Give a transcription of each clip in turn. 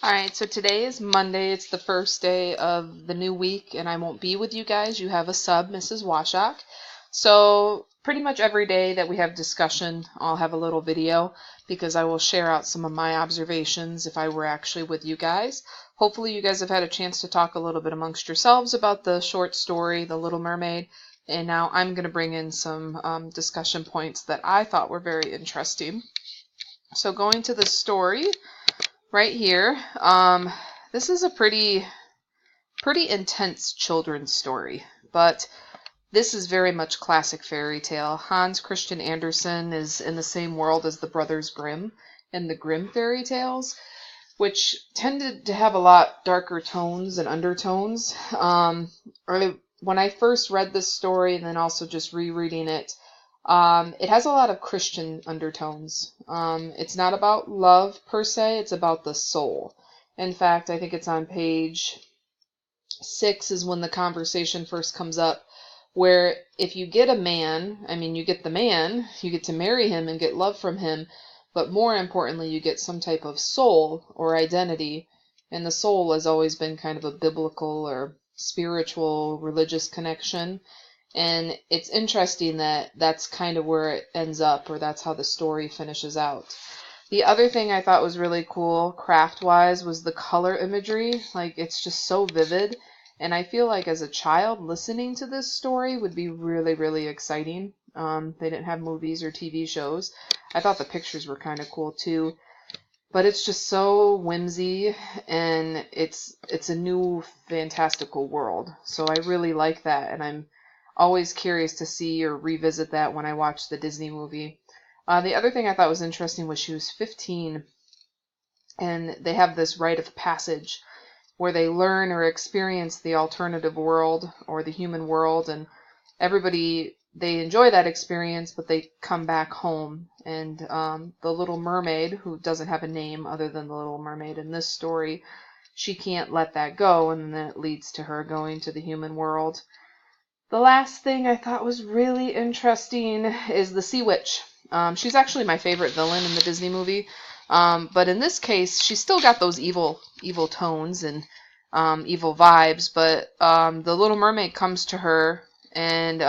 Alright, so today is Monday. It's the first day of the new week, and I won't be with you guys. You have a sub, Mrs. Washak. So pretty much every day that we have discussion, I'll have a little video because I will share out some of my observations if I were actually with you guys. Hopefully you guys have had a chance to talk a little bit amongst yourselves about the short story, The Little Mermaid, and now I'm going to bring in some discussion points that I thought were very interesting. So going to the story right here, this is a pretty intense children's story, but this is very much classic fairy tale. Hans Christian Andersen is in the same world as the Brothers Grimm and the Grimm fairy tales, which tended to have a lot darker tones and undertones. When I first read this story and then also just rereading it, it has a lot of Christian undertones. It's not about love per se, it's about the soul. In fact, I think it's on page 6 is when the conversation first comes up, where if you get a man, you get the man, you get to marry him and get love from him, but more importantly, you get some type of soul or identity, and the soul has always been kind of a biblical or spiritual, religious connection. And it's interesting that that's kind of where it ends up, or that's how the story finishes out. The other thing I thought was really cool, craft-wise, was the color imagery. Like, it's just so vivid. And I feel like as a child, listening to this story would be really, really exciting. They didn't have movies or TV shows. I thought the pictures were kind of cool, too. But it's just so whimsy, and it's a new fantastical world. So I really like that, and I'm always curious to see or revisit that when I watch the Disney movie. The other thing I thought was interesting was she was 15, and they have this rite of passage where they learn or experience the alternative world or the human world, and everybody, they enjoy that experience, but they come back home. And the Little Mermaid, who doesn't have a name other than the Little Mermaid in this story, she can't let that go, and then it leads to her going to the human world. The last thing I thought was really interesting is the Sea Witch. She's actually my favorite villain in the Disney movie, but in this case, she's still got those evil tones and evil vibes. But the Little Mermaid comes to her, and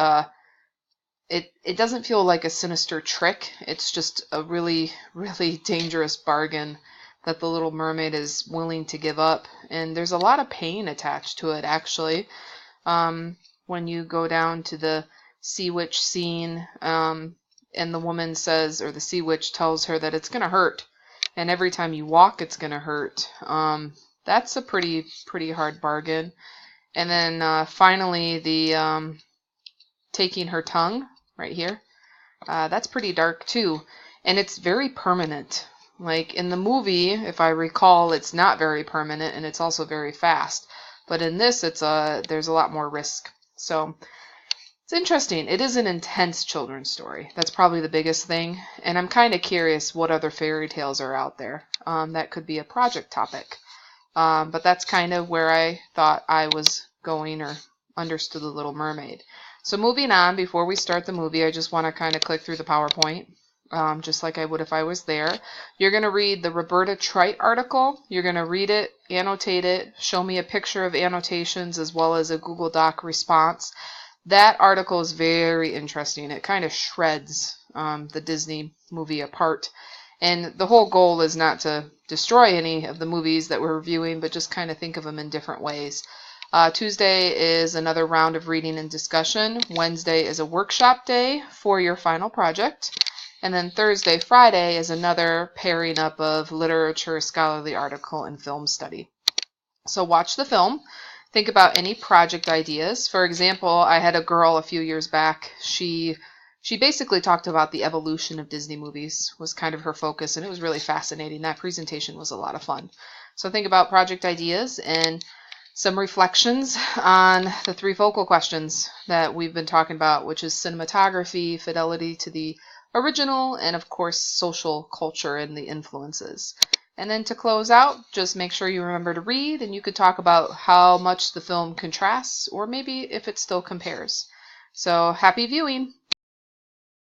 it doesn't feel like a sinister trick. It's just a really, really dangerous bargain that the Little Mermaid is willing to give up, and there's a lot of pain attached to it, actually. When you go down to the Sea Witch scene, and the woman says, or the Sea Witch tells her that it's going to hurt, and every time you walk it's going to hurt. That's a pretty hard bargain. And then finally, the taking her tongue, right here, that's pretty dark too, and it's very permanent. Like in the movie, if I recall, it's not very permanent, and it's also very fast. But in this, there's a lot more risk. So it's interesting. It is an intense children's story. That's probably the biggest thing. And I'm kind of curious what other fairy tales are out there. That could be a project topic. But that's kind of where I thought I was going or understood The Little Mermaid. So moving on, before we start the movie, I just want to kind of click through the PowerPoint, just like I would if I was there. You're going to read the Roberta Trite article. You're going to read it, annotate it, show me a picture of annotations as well as a Google Doc response. That article is very interesting. It kind of shreds the Disney movie apart. And the whole goal is not to destroy any of the movies that we're reviewing, but just kind of think of them in different ways. Tuesday is another round of reading and discussion. Wednesday is a workshop day for your final project. And then Thursday, Friday is another pairing up of literature, scholarly article, and film study. So watch the film. Think about any project ideas. For example, I had a girl a few years back. She basically talked about the evolution of Disney movies, was kind of her focus, and it was really fascinating. That presentation was a lot of fun. So think about project ideas and some reflections on the 3 focal questions that we've been talking about, which is cinematography, fidelity to the original, and of course social culture and the influences. And then to close out, just make sure you remember to read, and you could talk about how much the film contrasts or maybe if it still compares. So happy viewing!